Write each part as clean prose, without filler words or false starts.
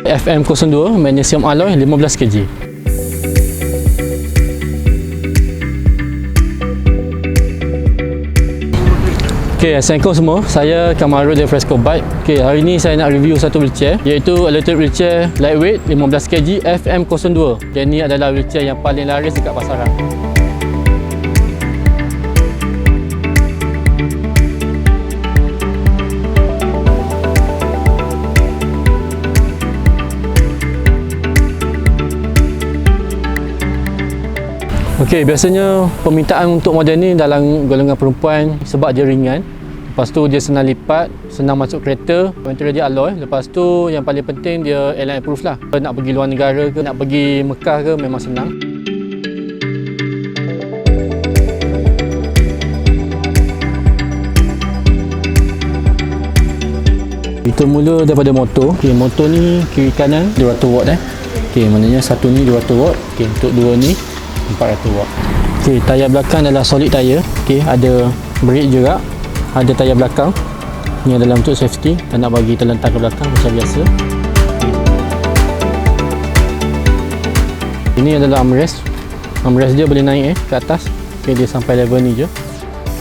FM02 magnesium alloy 15 kg. Okay, assalamualaikum semua. Saya Kamaru dari Fresco Bike. Okay, hari ni saya nak review satu wheelchair, iaitu electric wheelchair lightweight 15 kg FM02. Yang ni adalah wheelchair yang paling laris dekat pasaran. Okey, biasanya permintaan untuk model ni dalam golongan perempuan sebab dia ringan. Lepas tu dia senang lipat, senang masuk kereta, material dia alloy. Lepas tu yang paling penting dia airline proof lah. Nak pergi luar negara ke, nak pergi Mekah ke memang senang. Kita mula daripada motor. Okey, motor ni kiri kanan 200 watt Okey, maknanya satu ni 200 watt. Okey, untuk dua ni 400 watt. Okey, tayar belakang adalah solid tayar. Okey, ada brake juga. Ada tayar belakang. Ini adalah untuk safety, tak nak bagi terlentang ke belakang macam biasa. Ini adalah armrest. Armrest dia boleh naik ke atas. Okey, dia sampai level ni je.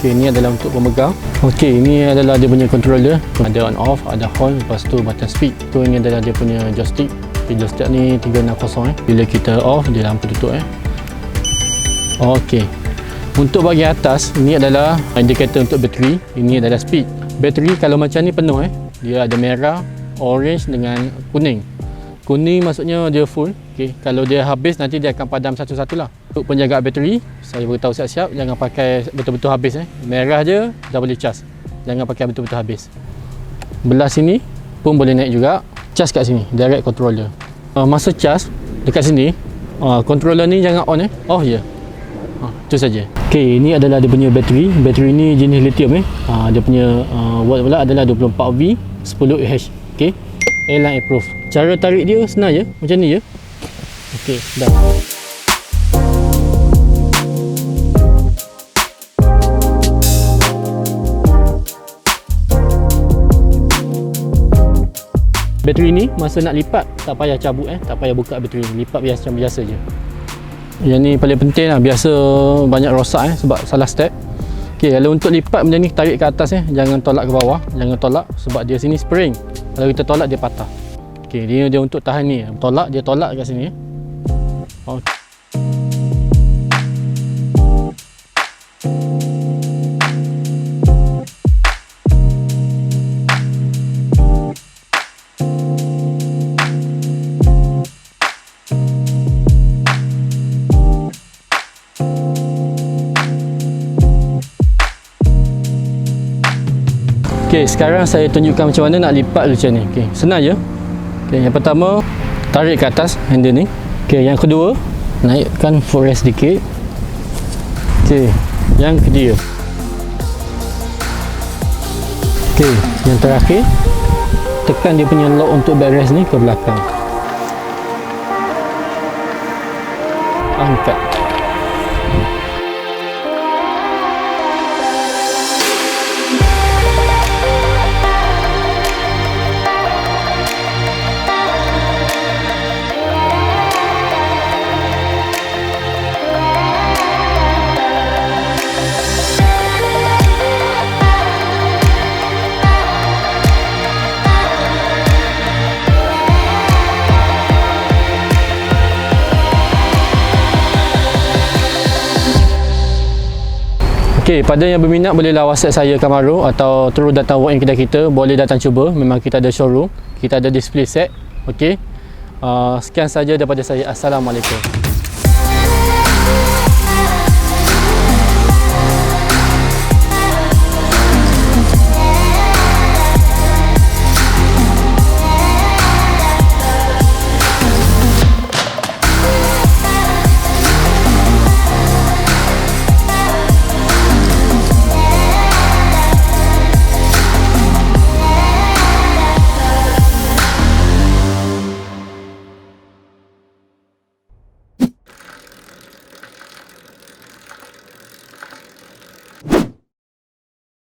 Okey, ini adalah untuk pemegang. Okey, ini adalah dia punya controller. Ada on off, ada hold, lepas tu button speed. Tu ini adalah dia punya joystick. Joystick ni 360 Bila kita off, dia lampu tutup Okey. Untuk bahagian atas, ini adalah indikator untuk bateri. Ini adalah speed. Bateri kalau macam ni penuh dia ada merah, orange dengan kuning. Kuning maksudnya dia full. Okey, kalau dia habis nanti dia akan padam satu-satulah. Untuk penjagaan bateri, saya beritahu siap-siap jangan pakai betul-betul habis Merah je dah boleh cas. Jangan pakai betul-betul habis. Belah sini pun boleh naik juga. Cas kat sini, direct controller. Masa cas dekat sini, controller ni jangan on off je. Itu saja. Okey, ini adalah dia punya bateri. Bateri ni jenis lithium dia punya watt pula adalah 24V 10Ah. Okey. Airline proof. Cara tarik dia senang je, macam ni je. Okey, dah. Bateri ni masa nak lipat tak payah cabut tak payah buka bateri, lipat biasa macam biasa je. Yang ni paling penting lah, biasa banyak rosak sebab salah step. Okey, kalau untuk lipat macam ni tarik ke atas jangan tolak ke bawah, jangan tolak sebab dia sini spring. Kalau kita tolak dia patah. Okey, dia untuk tahan ni. Tolak dia tolak kat sini. Okey. Okey, sekarang saya tunjukkan macam mana nak lipat wheelchair ni. Okey, senang je. Okey, yang pertama tarik ke atas handle ni. Okey, yang kedua naikkan footrest sedikit. Okey, yang ketiga. Okey, yang terakhir tekan dia punya lock untuk backrest ni ke belakang. Angkat. Okey, pada yang berminat bolehlah WhatsApp saya Kamaru atau terus datang walk in kedai kita, boleh datang cuba. Memang kita ada showroom, kita ada display set. Okey. Sekian saja daripada saya. Assalamualaikum.